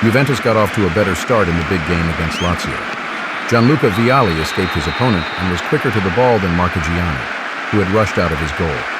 Juventus got off to a better start in the big game against Lazio. Gianluca Vialli escaped his opponent and was quicker to the ball than Marchigiani, who had rushed out of his goal.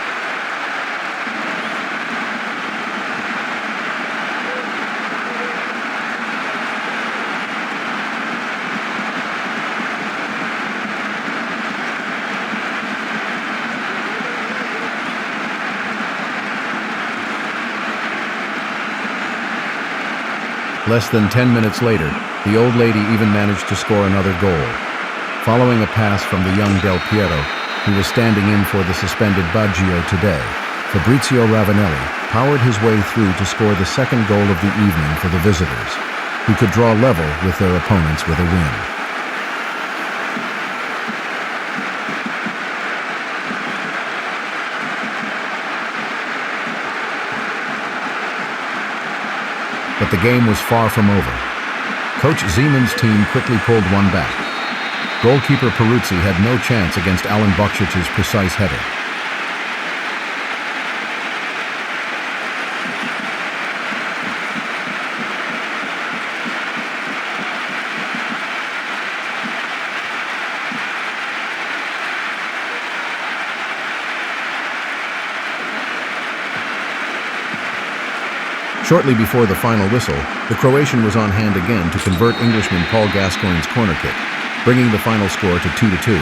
Less than 10 minutes later, the old lady even managed to score another goal. Following a pass from the young Del Piero, who was standing in for the suspended Baggio today, Fabrizio Ravanelli powered his way through to score the second goal of the evening for the visitors, who could draw level with their opponents with a win. But the game was far from over. Coach Zeman's team quickly pulled one back. Goalkeeper Peruzzi had no chance against Alan Bokšic's precise header. Shortly before the final whistle, the Croatian was on hand again to convert Englishman Paul Gascoigne's corner kick, bringing the final score to 2-2.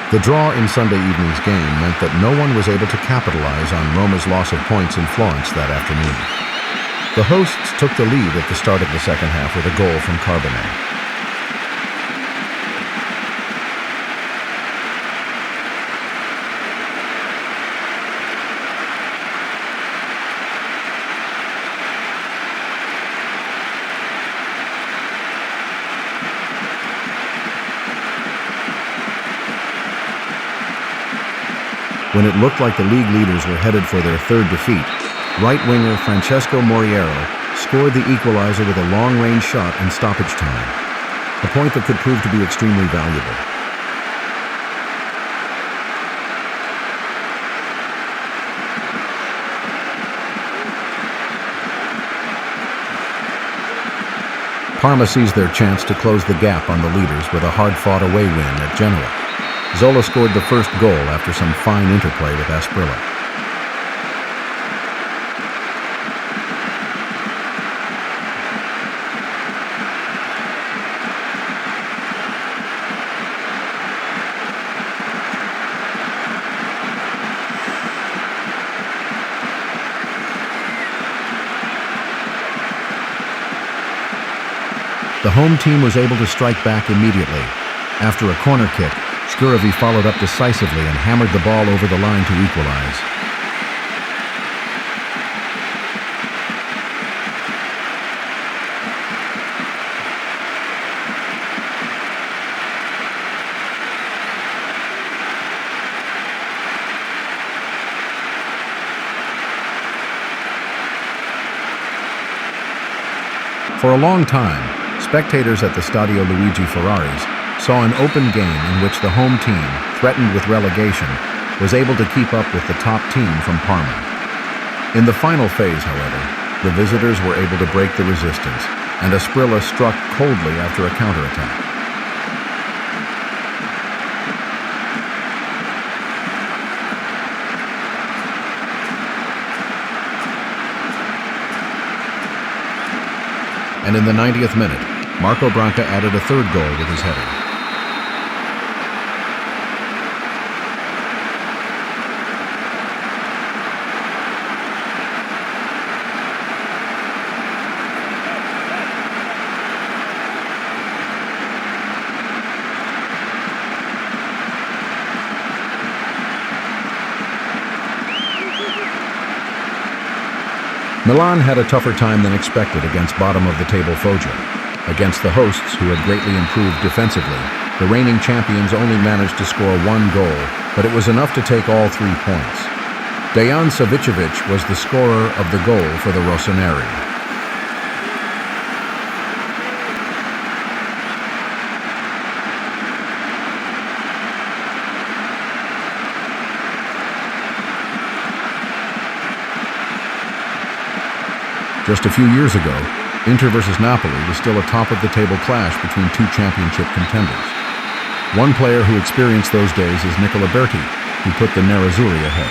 The draw in Sunday evening's game meant that no one was able to capitalize on Roma's loss of points in Florence that afternoon. The hosts took the lead at the start of the second half with a goal from Carbone. When it looked like the league leaders were headed for their third defeat, right winger Francesco Moriero scored the equalizer with a long-range shot in stoppage time, a point that could prove to be extremely valuable. Parma seized their chance to close the gap on the leaders with a hard-fought away win at Genoa. Zola scored the first goal after some fine interplay with Asprilla. The home team was able to strike back immediately. After a corner kick, Scuravi followed up decisively and hammered the ball over the line to equalize. For a long time, spectators at the Stadio Luigi Ferraris saw an open game in which the home team, threatened with relegation, was able to keep up with the top team from Parma. In the final phase, however, the visitors were able to break the resistance, and Asprilla struck coldly after a counterattack. And in the 90th minute, Marco Branca added a third goal with his header. Milan had a tougher time than expected against bottom-of-the-table Foggia. Against the hosts, who had greatly improved defensively, the reigning champions only managed to score one goal, but it was enough to take all 3 points. Dejan Savicevic was the scorer of the goal for the Rossoneri. Just a few years ago, Inter versus Napoli was still a top-of-the-table clash between two championship contenders. One player who experienced those days is Nicola Berti, who put the Nerazzurri ahead.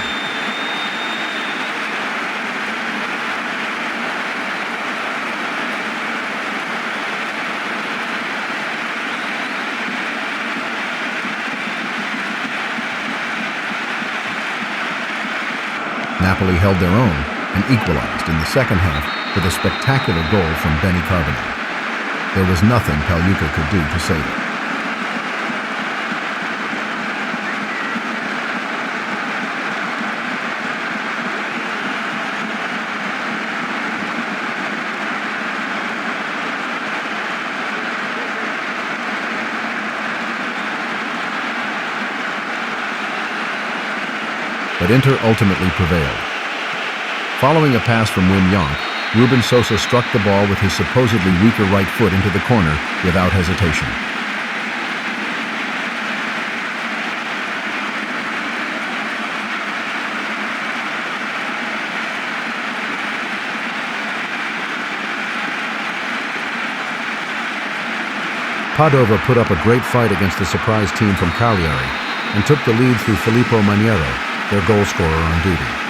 Napoli held their own and equalized in the second half with a spectacular goal from Benny Carbonell. There was nothing Pagliuca could do to save it. But Inter ultimately prevailed. Following a pass from Wim Jonk, Ruben Sosa struck the ball with his supposedly weaker right foot into the corner without hesitation. Padova put up a great fight against the surprise team from Cagliari and took the lead through Filippo Maniero, their goal scorer on duty.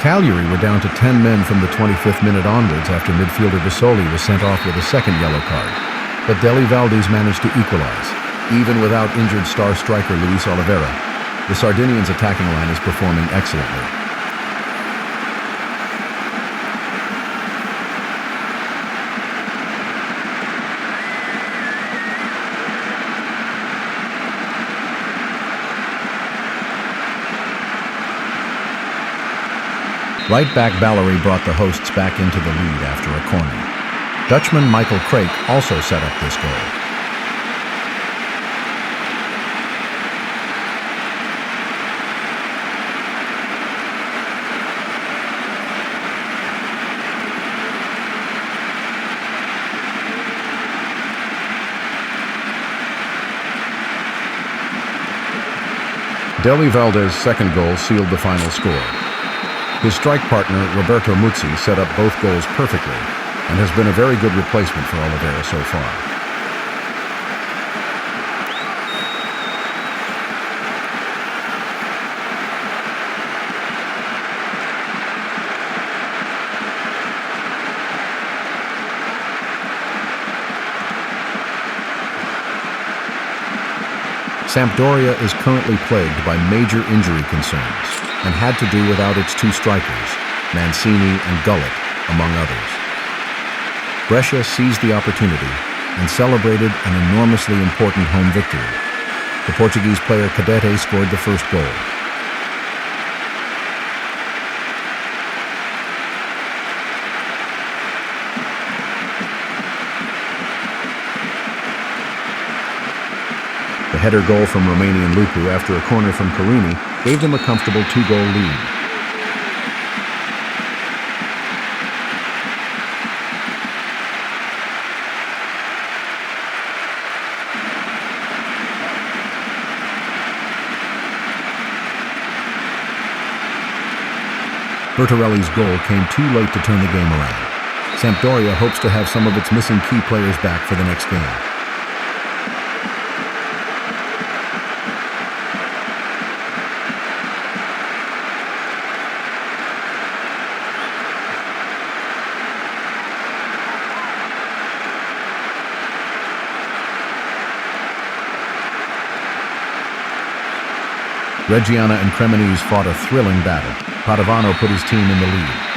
Cagliari were down to 10 men from the 25th minute onwards after midfielder Basoli was sent off with a second yellow card. But Deli Valdez managed to equalize. Even without injured star striker Luis Oliveira, the Sardinians' attacking line is performing excellently. Right back Ballery brought the hosts back into the lead after a corner. Dutchman Michael Craik also set up this goal. Deli Valdez's second goal sealed the final score. His strike partner, Roberto Muzzi, set up both goals perfectly and has been a very good replacement for Oliveira so far. Sampdoria is currently plagued by major injury concerns and had to do without its two strikers, Mancini and Gullit, among others. Brescia seized the opportunity and celebrated an enormously important home victory. The Portuguese player Cadete scored the first goal. The header goal from Romanian Lupu after a corner from Carini gave them a comfortable two-goal lead. Bertarelli's goal came too late to turn the game around. Sampdoria hopes to have some of its missing key players back for the next game. Reggiana and Cremonese fought a thrilling battle. Padovano put his team in the lead.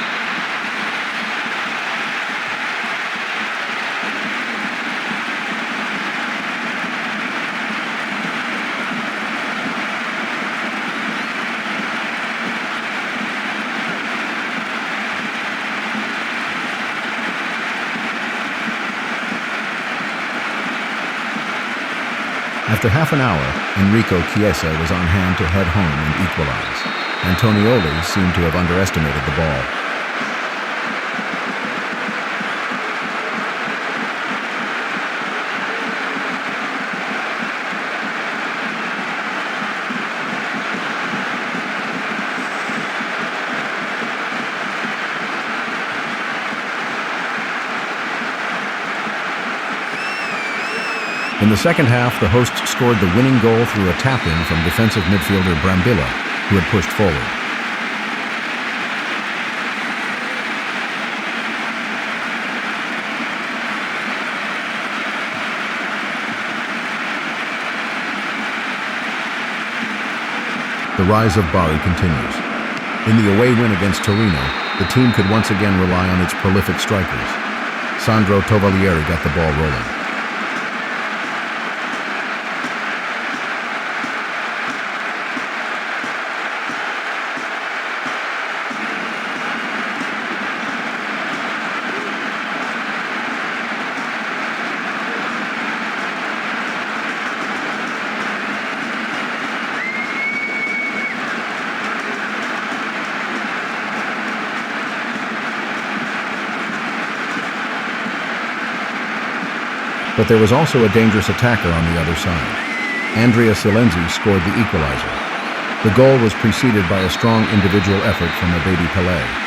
After half an hour, Enrico Chiesa was on hand to head home and equalize. Antonioli seemed to have underestimated the ball. In the second half, the hosts scored the winning goal through a tap-in from defensive midfielder Brambilla, who had pushed forward. The rise of Bari continues. In the away win against Torino, the team could once again rely on its prolific strikers. Sandro Tovalieri got the ball rolling. But there was also a dangerous attacker on the other side. Andrea Silenzi scored the equalizer. The goal was preceded by a strong individual effort from Abedi Pelé.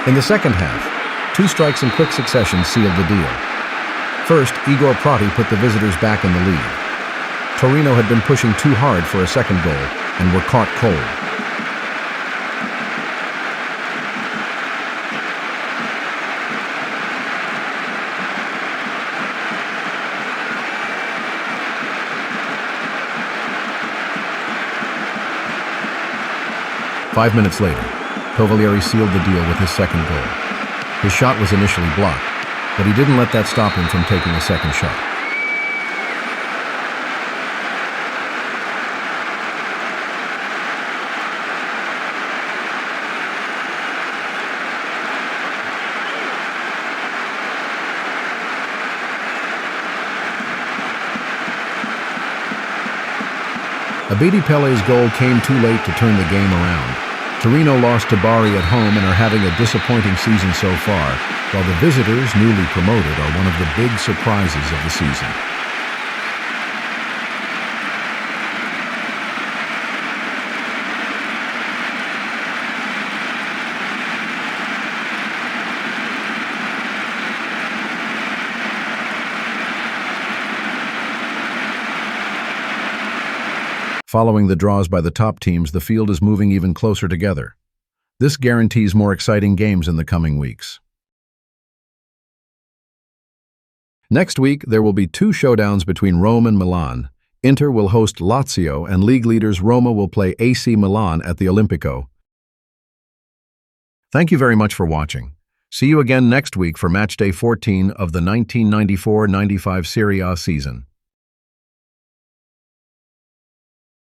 In the second half, two strikes in quick succession sealed the deal. First, Igor Prati put the visitors back in the lead. Torino had been pushing too hard for a second goal and were caught cold. Five minutes later, Tovalieri sealed the deal with his second goal. His shot was initially blocked, but he didn't let that stop him from taking a second shot. Abedi Pelé's goal came too late to turn the game around. Torino lost to Bari at home and are having a disappointing season so far, while the visitors, newly promoted, are one of the big surprises of the season. Following the draws by the top teams, the field is moving even closer together. This guarantees more exciting games in the coming weeks. Next week, there will be two showdowns between Rome and Milan. Inter will host Lazio, and league leaders Roma will play AC Milan at the Olimpico. Thank you very much for watching. See you again next week for matchday 14 of the 1994-95 Serie A season.